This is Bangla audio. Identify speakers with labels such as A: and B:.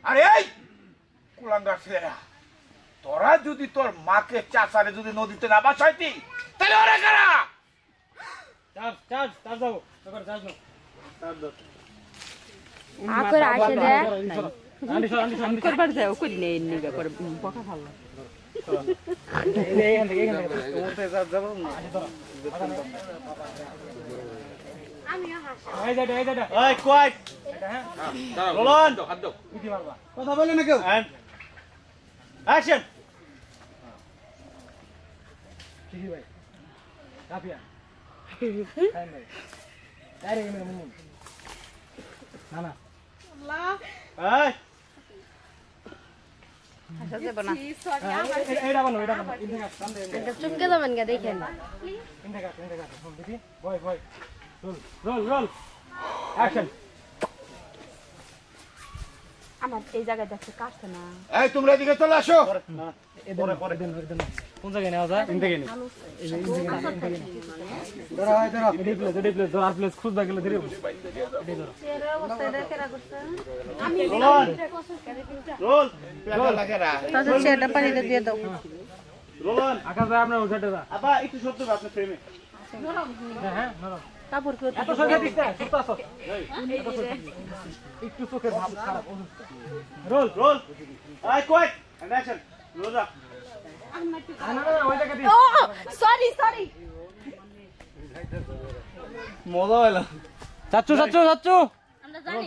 A: আরে এই কুলাঙ্গার ছেলেরা, তোরা যদি তোর মাকে চাচারে যদি নদীতে না বাঁচাইতি তাহলে ওরা কারা?
B: আকর আসে দে করবার যাও করি নেই নিগা করে বকা ভালো আমিও
C: কথা বলে না কেউ।
D: অ্যাকশন।
B: চুমকে যাবেন গা দেখেন আমার এই জায়গায় দেখতে কাটছে না।
A: এই তোমরা এদিকে চলে আসো।
D: কোন জায়গায় নেওয়া যায়?
B: পানিতে দিয়ে দাও কাপড়
D: একটু চোখের ভাব খারাপ। Roll roll quiet and action. Roll যা ওই জায়গা দি।
B: সরি সরি
D: মজা হলো। চাচ্চু চাচ্চু চাচ্চু